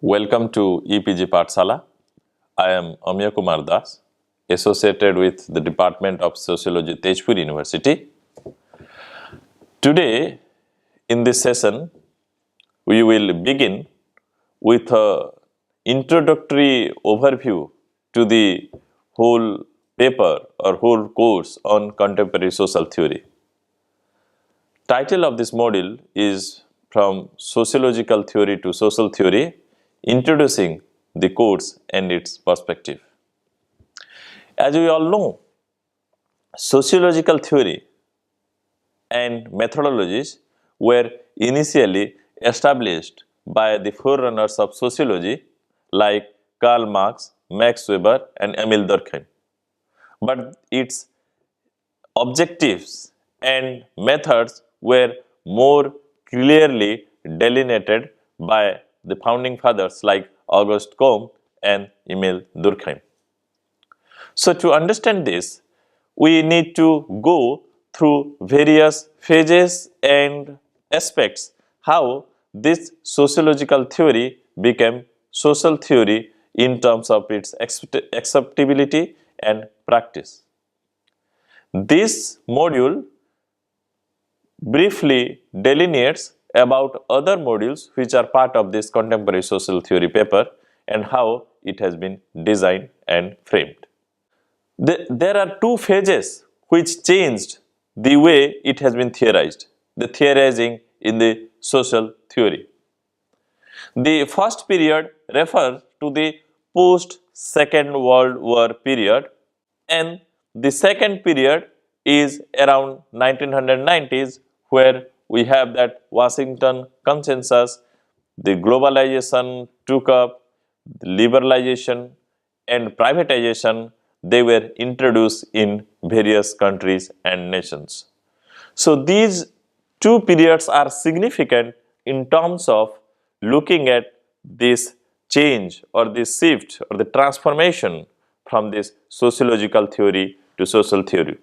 Welcome to EPG Pathshala. I am Amya Kumar Das, associated with the Department of Sociology, Tezpur University. Today, in this session, we will begin with an introductory overview to the whole paper or whole course on contemporary social theory. Title of this module is From Sociological Theory to Social Theory, Introducing the course and its perspective. As we all know, sociological theory and methodologies were initially established by the forerunners of sociology like Karl Marx, Max Weber and Emil Durkheim. But its objectives and methods were more clearly delineated by the founding fathers like Auguste Comte and Emil Durkheim. So to understand this, we need to go through various phases and aspects how this sociological theory became social theory in terms of its acceptability and practice. This module briefly delineates about other modules which are part of this contemporary social theory paper and how it has been designed and framed. There are two phases which changed the way it has been theorized, the theorizing in the social theory. The first period refers to the post-Second World War period, and the second period is around 1990s, where we have that Washington consensus, the globalization took up, the liberalization and privatization, they were introduced in various countries and nations. So these two periods are significant in terms of looking at this change or this shift or the transformation from this sociological theory to social theory.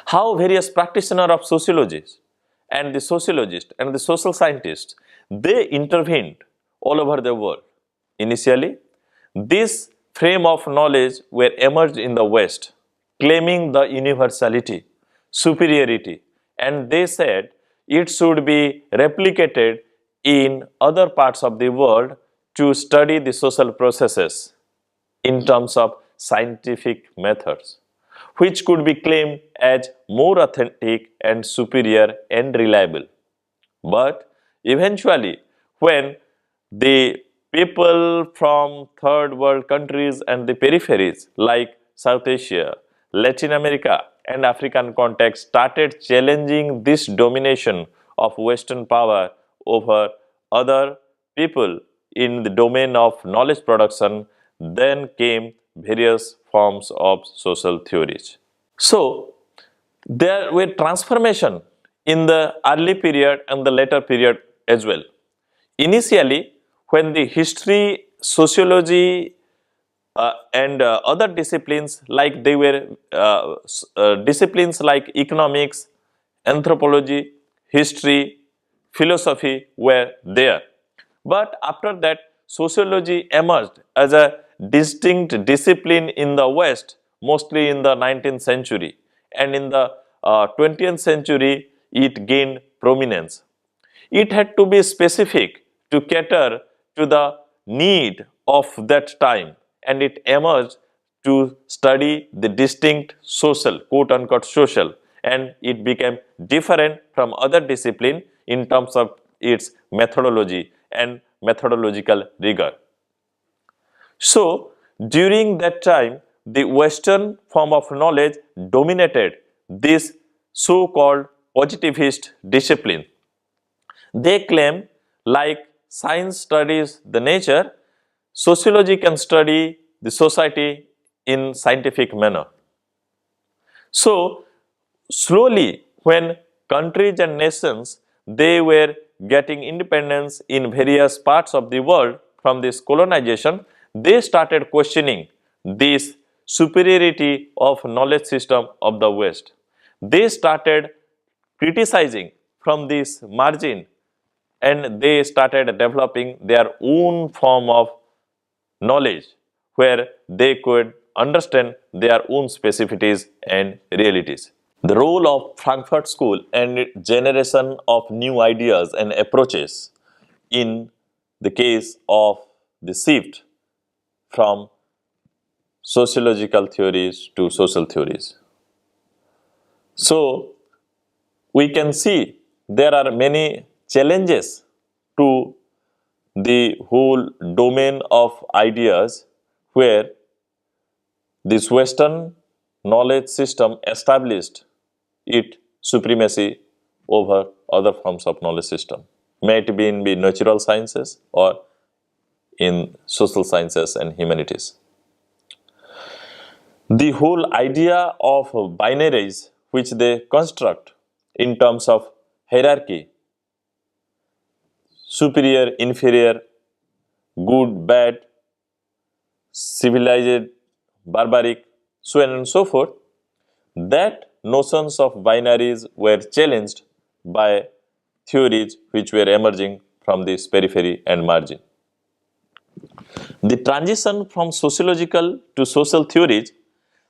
How various practitioners of sociology and the sociologists and the social scientists, they intervened all over the world. Initially, this frame of knowledge were emerged in the West, claiming the universality, superiority, and they said it should be replicated in other parts of the world to study the social processes in terms of scientific methods, which could be claimed as more authentic and superior and reliable. But eventually, when the people from third world countries and the peripheries like South Asia, Latin America and African context started challenging this domination of Western power over other people in the domain of knowledge production, then came various forms of social theories. So there were transformation in the early period and the later period as well. Initially, when the history, sociology and other disciplines like they were disciplines like economics, anthropology, history, philosophy were there. But after that, sociology emerged as a distinct discipline in the West, mostly in the 19th century, and in the 20th century it gained prominence. It had to be specific to cater to the need of that time, and it emerged to study the distinct social, quote unquote social, and it became different from other discipline in terms of its methodology and methodological rigor. So during that time, the Western form of knowledge dominated this so-called positivist discipline. They claim, like science studies the nature, sociology can study the society in scientific manner. So slowly, when countries and nations, they were getting independence in various parts of the world from this colonization, they started questioning this superiority of knowledge system of the West. They started criticizing from this margin and they started developing their own form of knowledge where they could understand their own specificities and realities. The role of Frankfurt School and generation of new ideas and approaches in the case of the shift from sociological theories to social theories. So, we can see there are many challenges to the whole domain of ideas where this Western knowledge system established its supremacy over other forms of knowledge system. May it be in the natural sciences or in social sciences and humanities. The whole idea of binaries which they construct in terms of hierarchy, superior, inferior, good, bad, civilized, barbaric, so on and so forth, that notions of binaries were challenged by theories which were emerging from this periphery and margin. The transition from sociological to social theories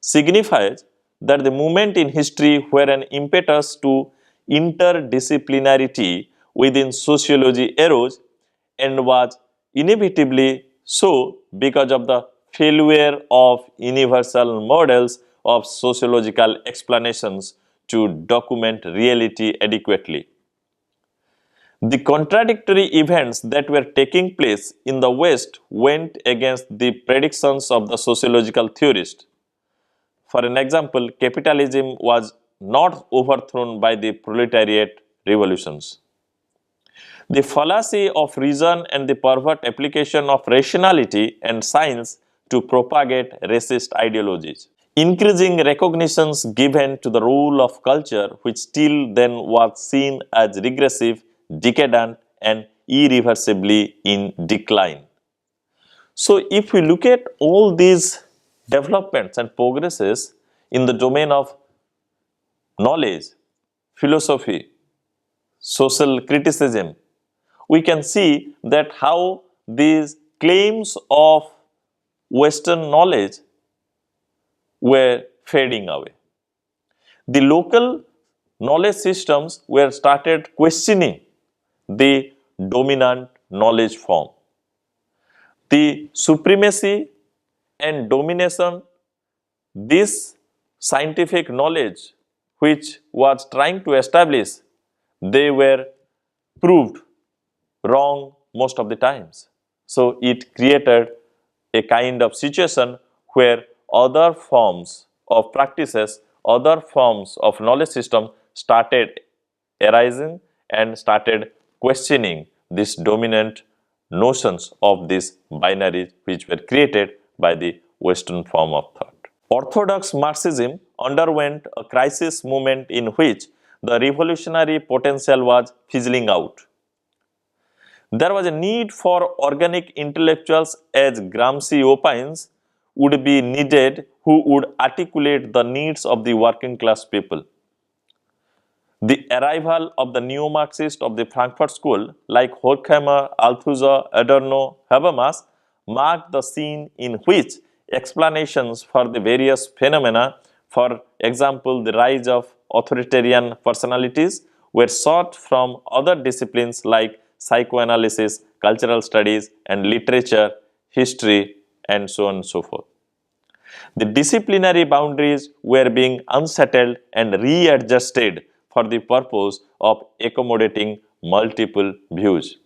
signifies that the movement in history where an impetus to interdisciplinarity within sociology arose and was inevitably so because of the failure of universal models of sociological explanations to document reality adequately. The contradictory events that were taking place in the West went against the predictions of the sociological theorists. For an example, capitalism was not overthrown by the proletariat revolutions. The fallacy of reason and the pervert application of rationality and science to propagate racist ideologies. Increasing recognitions given to the role of culture, which till then was seen as regressive, decadent, and irreversibly in decline. So, if we look at all these developments and progresses in the domain of knowledge, philosophy, social criticism, we can see that how these claims of Western knowledge were fading away. The local knowledge systems were started questioning the dominant knowledge form. The supremacy and domination, this scientific knowledge which was trying to establish, they were proved wrong most of the times. So it created a kind of situation where other forms of practices, other forms of knowledge system started arising and started questioning these dominant notions of these binaries which were created by the Western form of thought. Orthodox Marxism underwent a crisis moment in which the revolutionary potential was fizzling out. There was a need for organic intellectuals, as Gramsci opines, would be needed who would articulate the needs of the working class people. The arrival of the neo-Marxists of the Frankfurt School like Horkheimer, Althusser, Adorno, Habermas marked the scene in which explanations for the various phenomena, for example the rise of authoritarian personalities, were sought from other disciplines like psychoanalysis, cultural studies, and literature, history, and so on and so forth. The disciplinary boundaries were being unsettled and readjusted for the purpose of accommodating multiple views.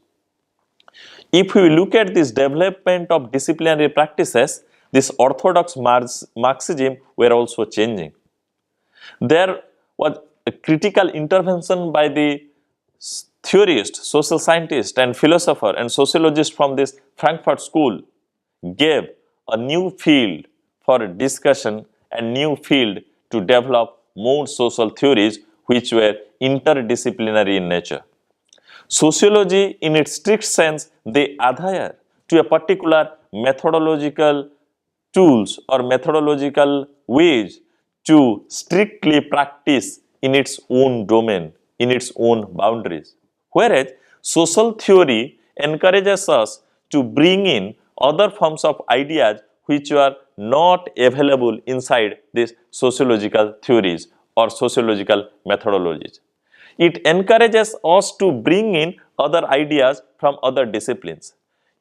If we look at this development of disciplinary practices, this orthodox Marxism were also changing. There was a critical intervention by the theorists, social scientists, and philosopher and sociologists from this Frankfurt School gave a new field for discussion and new field to develop more social theories which were interdisciplinary in nature. Sociology, in its strict sense, they adhere to a particular methodological tools or methodological ways to strictly practice in its own domain, in its own boundaries. Whereas social theory encourages us to bring in other forms of ideas which were not available inside these sociological theories or sociological methodologies. It encourages us to bring in other ideas from other disciplines.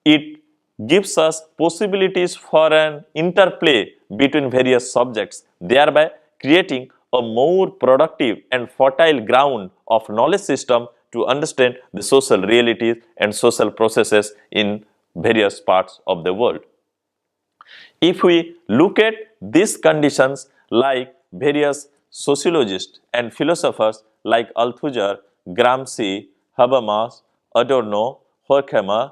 It gives us possibilities for an interplay between various subjects, thereby creating a more productive and fertile ground of knowledge system to understand the social realities and social processes in various parts of the world. If we look at these conditions, like various sociologists and philosophers like Althusser, Gramsci, Habermas, Adorno, Horkheimer,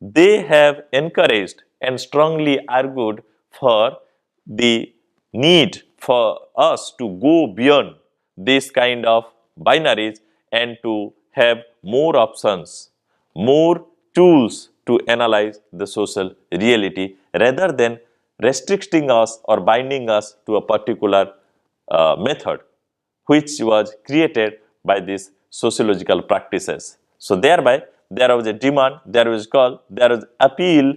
they have encouraged and strongly argued for the need for us to go beyond this kind of binaries and to have more options, more tools to analyze the social reality rather than restricting us or binding us to a particular method which was created by these sociological practices. So thereby there was a demand, there was call, there was appeal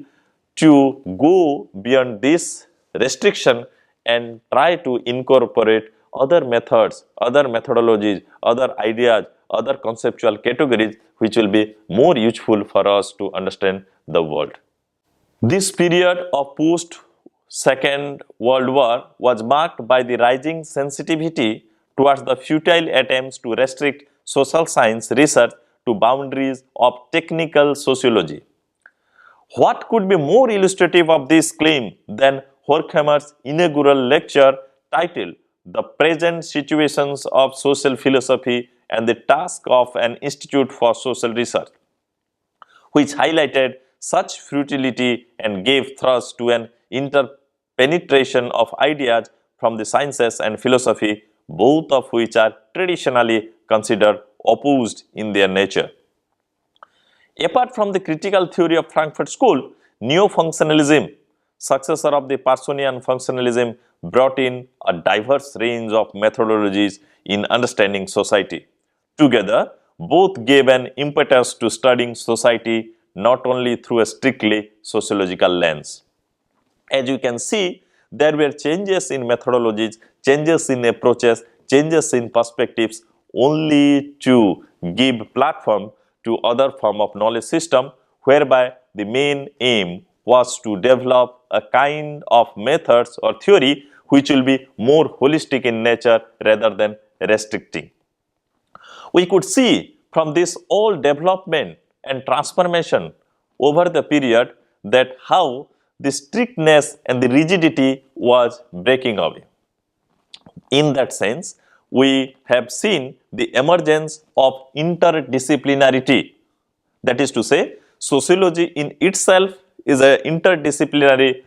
to go beyond this restriction and try to incorporate other methods, other methodologies, other ideas, other conceptual categories which will be more useful for us to understand the world. This period of post-Second World War was marked by the rising sensitivity towards the futile attempts to restrict social science research to boundaries of technical sociology. What could be more illustrative of this claim than Horkheimer's inaugural lecture titled "The Present Situations of Social Philosophy and the Task of an Institute for Social Research," which highlighted such futility and gave thrust to an interpenetration of ideas from the sciences and philosophy, both of which are traditionally considered opposed in their nature. Apart from the critical theory of Frankfurt School, neo-functionalism, successor of the Parsonian functionalism, brought in a diverse range of methodologies in understanding society. Together, both gave an impetus to studying society not only through a strictly sociological lens. As you can see, there were changes in methodologies, changes in approaches, changes in perspectives only to give platform to other form of knowledge system, whereby the main aim was to develop a kind of methods or theory which will be more holistic in nature rather than restricting. We could see from this all development and transformation over the period that how the strictness and the rigidity was breaking away. In that sense, we have seen the emergence of interdisciplinarity. That is to say, sociology in itself is an interdisciplinary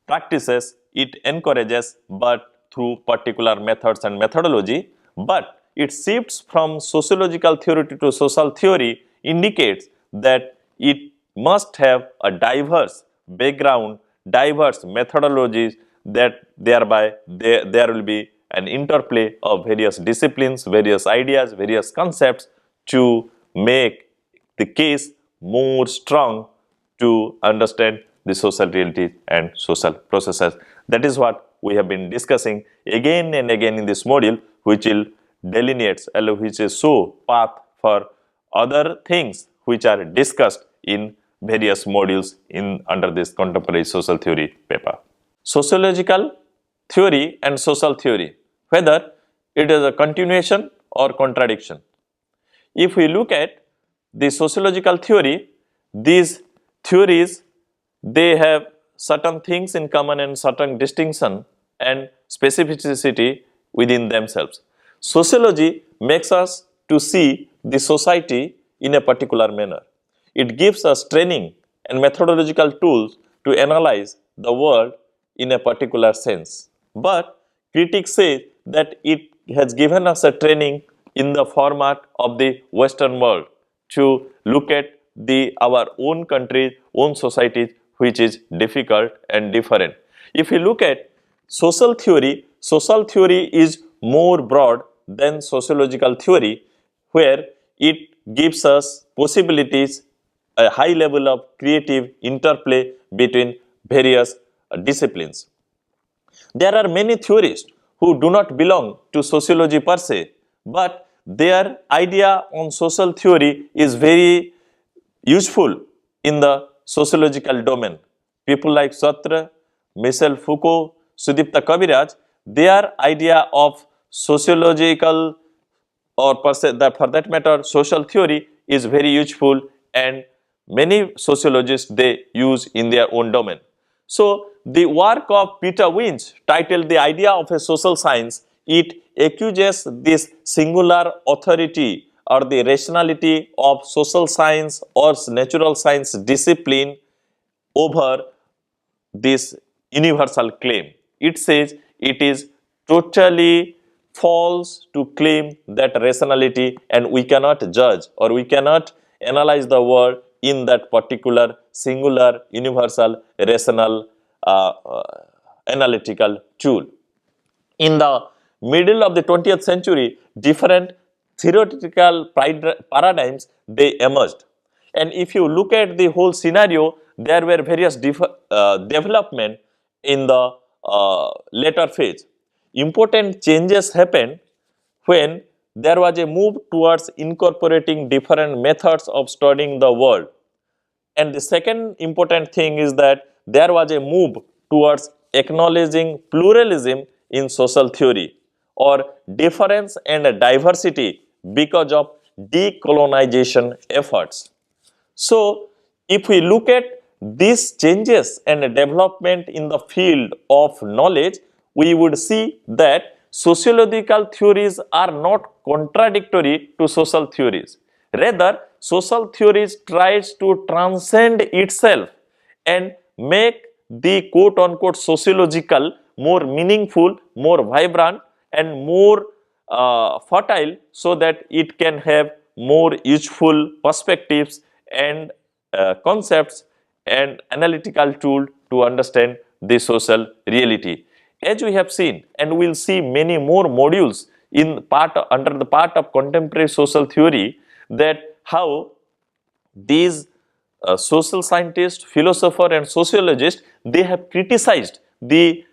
practices it encourages, but through particular methods and methodology, but it shifts from sociological theory to social theory indicates that it must have a diverse background, diverse methodologies, that thereby there will be an interplay of various disciplines, various ideas, various concepts to make the case more strong to understand the social realities and social processes. That is what we have been discussing again and again in this module, which will delineates, which is show path for other things which are discussed in various modules in under this contemporary social theory paper. Sociological theory and social theory, whether it is a continuation or contradiction. If we look at the sociological theory, these theories, they have certain things in common and certain distinction and specificity within themselves. Sociology makes us to see the society in a particular manner. It gives us training and methodological tools to analyze the world in a particular sense. But critics say that it has given us a training in the format of the Western world to look at our own country, own societies, which is difficult and different. If you look at social theory is more broad than sociological theory, where it gives us possibilities, a high level of creative interplay between various disciplines. There are many theorists who do not belong to sociology per se, but their idea on social theory is very useful in the sociological domain. People like Sartre, Michel Foucault, Sudipta Kaviraj, their idea of sociological or for that matter social theory is very useful, and many sociologists they use in their own domain. So the work of Peter Winch, titled The Idea of a Social Science, it accuses this singular authority or the rationality of social science or natural science discipline over this universal claim. It says it is totally false to claim that rationality, and we cannot judge or we cannot analyze the world in that particular singular universal rational analytical tool. In the middle of the 20th century, different theoretical paradigms they emerged. And if you look at the whole scenario, there were various development in the later phase. Important changes happened when there was a move towards incorporating different methods of studying the world. And the second important thing is that there was a move towards acknowledging pluralism in social theory or difference and diversity because of decolonization efforts. So, if we look at these changes and development in the field of knowledge, we would see that sociological theories are not contradictory to social theories. Rather, social theories tries to transcend itself and make the quote-unquote sociological more meaningful, more vibrant, and more fertile, so that it can have more useful perspectives and concepts and analytical tool to understand the social reality. As we have seen, and we will see many more modules in under the part of contemporary social theory, that how these social scientists, philosophers and sociologists, they have criticized the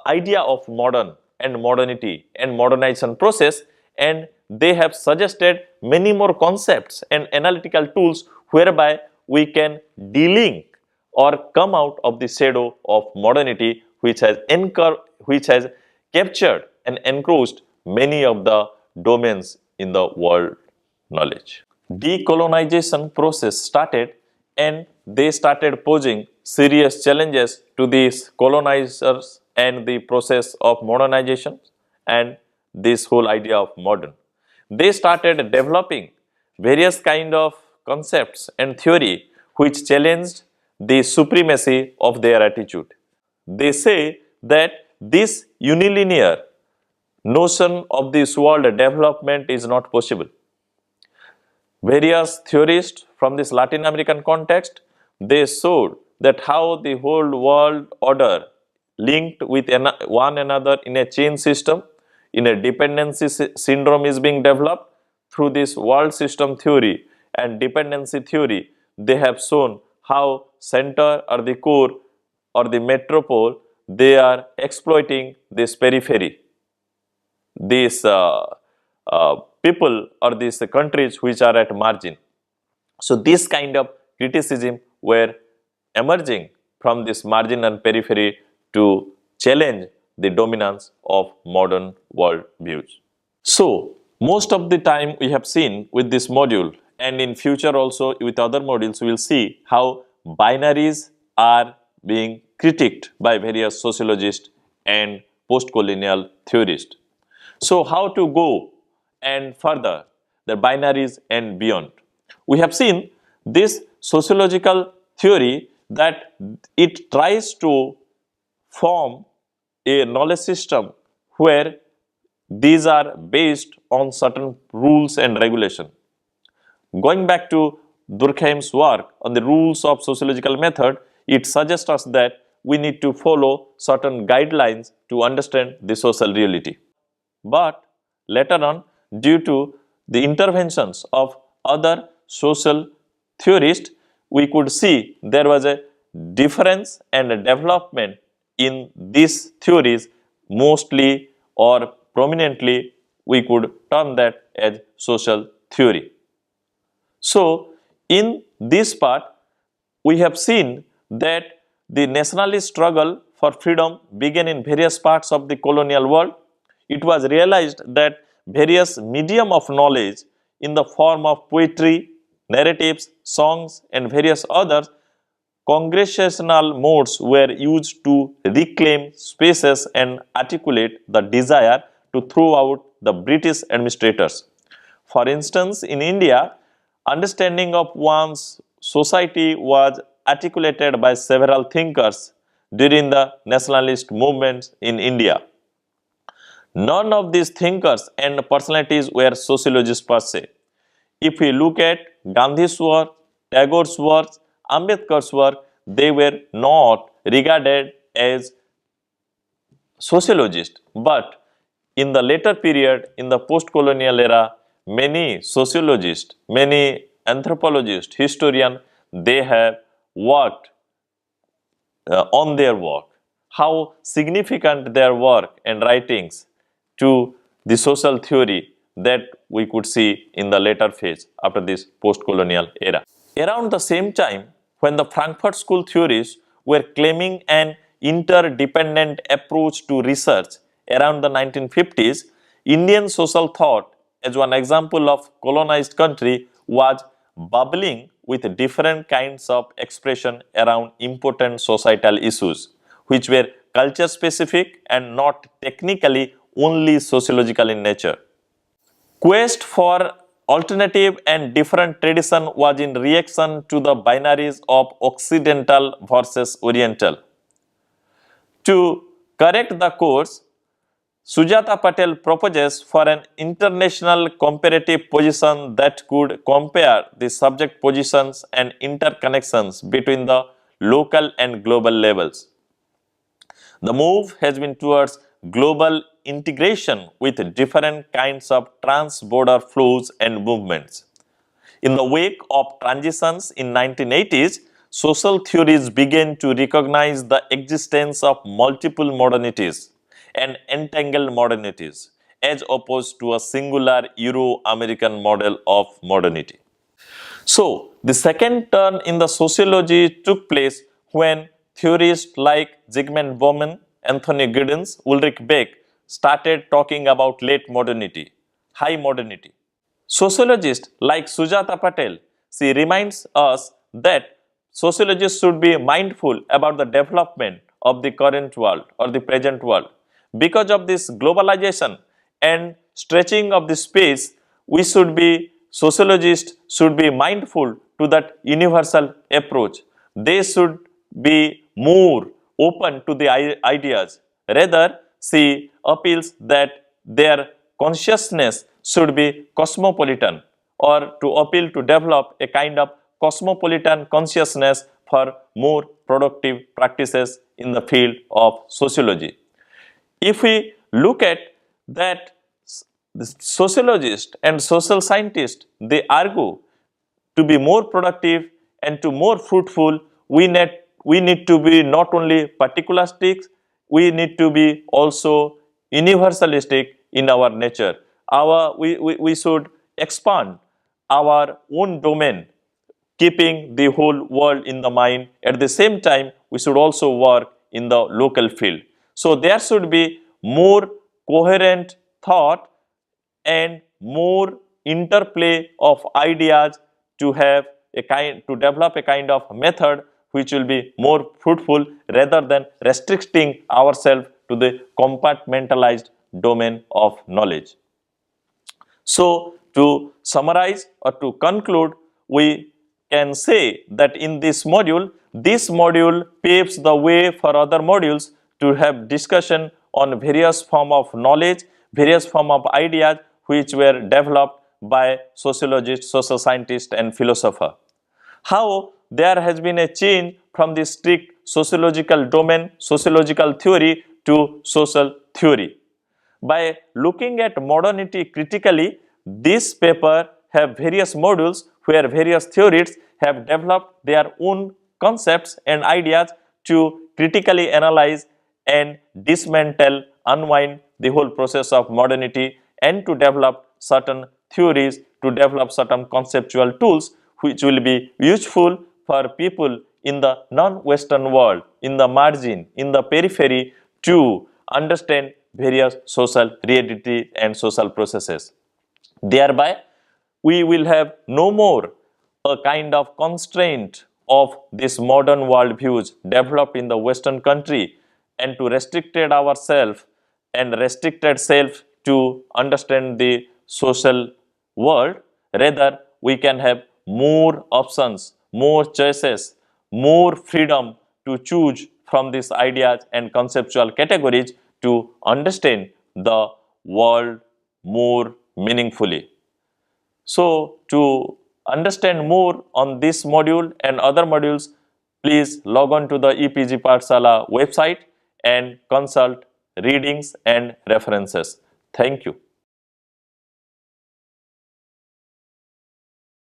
idea of modern and modernity and modernization process, and they have suggested many more concepts and analytical tools whereby we can delink or come out of the shadow of modernity, which has captured and encroached many of the domains in the world knowledge. Decolonization process started, and they started posing serious challenges to these colonizers and the process of modernization and this whole idea of modern. They started developing various kind of concepts and theory which challenged the supremacy of their attitude. They say that this unilinear notion of this world development is not possible. Various theorists from this Latin American context, they showed that how the whole world order linked with one another in a chain system, in a dependency syndrome is being developed through this world system theory and dependency theory. They have shown how center or the core or the metropole, they are exploiting this periphery. These people or these countries which are at margin. So this kind of criticism were emerging from this margin and periphery to challenge the dominance of modern world views. So most of the time we have seen with this module, and in future also with other modules, we will see how binaries are being critiqued by various sociologists and post-colonial theorists. So how to go and further the binaries and beyond? We have seen this sociological theory that it tries to form a knowledge system where these are based on certain rules and regulation. Going back to Durkheim's work on the rules of sociological method, it suggests us that we need to follow certain guidelines to understand the social reality. But later on, due to the interventions of other social theorists, we could see there was a difference and a development in these theories. Mostly or prominently, we could term that as social theory. So, in this part, we have seen that the nationalist struggle for freedom began in various parts of the colonial world. It was realized that various medium of knowledge in the form of poetry, narratives, songs, and various others congregational modes were used to reclaim spaces and articulate the desire to throw out the British administrators. For instance, in India, understanding of one's society was articulated by several thinkers during the nationalist movements in India. None of these thinkers and personalities were sociologists per se. If we look at Gandhi's work, Tagore's work, Ambedkar's work, they were not regarded as sociologists. But in the later period, in the post-colonial era, many sociologists, many anthropologists, historians, they have worked on their work, how significant their work and writings to the social theory that we could see in the later phase after this post-colonial era. Around the same time, when the Frankfurt School theories were claiming an interdependent approach to research around the 1950s, Indian social thought, as one example of colonized country, was bubbling with different kinds of expression around important societal issues, which were culture specific and not technically only sociological in nature. Quest for alternative and different tradition was in reaction to the binaries of Occidental versus Oriental. To correct the course, Sujata Patel proposes for an international comparative position that could compare the subject positions and interconnections between the local and global levels. The move has been towards global integration with different kinds of trans-border flows and movements. In the wake of transitions in 1980s, social theories began to recognize the existence of multiple modernities and entangled modernities as opposed to a singular Euro-American model of modernity. So, the second turn in the sociology took place when theorists like Zygmunt Bauman, Anthony Giddens, Ulrich Beck started talking about late modernity, high modernity. Sociologists like Sujata Patel, she reminds us that sociologists should be mindful about the development of the current world or the present world. Because of this globalization and stretching of the space, sociologists should be mindful to that universal approach. They should be more open to the ideas. Rather, she appeals that their consciousness should be cosmopolitan, or to appeal to develop a kind of cosmopolitan consciousness for more productive practices in the field of sociology. If we look at that, the sociologists and social scientists, they argue to be more productive and to more fruitful, we need to be not only particularistic, we need to be also universalistic in our nature. We should expand our own domain, keeping the whole world in the mind. At the same time, we should also work in the local field. So there should be more coherent thought and more interplay of ideas to develop a kind of method which will be more fruitful rather than restricting ourselves to the compartmentalized domain of knowledge. So, to summarize or to conclude, we can say that in this module paves the way for other modules to have discussion on various form of knowledge, various form of ideas which were developed by sociologists, social scientists and philosophers. How there has been a change from the strict sociological domain, sociological theory to social theory. By looking at modernity critically, this paper have various modules where various theorists have developed their own concepts and ideas to critically analyze and dismantle, unwind the whole process of modernity, and to develop certain theories, to develop certain conceptual tools which will be useful for people in the non-Western world, in the margin, in the periphery, to understand various social reality and social processes. Thereby, we will have no more a kind of constraint of this modern world views developed in the Western country, and to restricted ourselves and restricted self to understand the social world. Rather, we can have more options, more choices, more freedom to choose from these ideas and conceptual categories to understand the world more meaningfully. So, to understand more on this module and other modules, please log on to the EPG Pathshala website and consult readings and references. Thank you.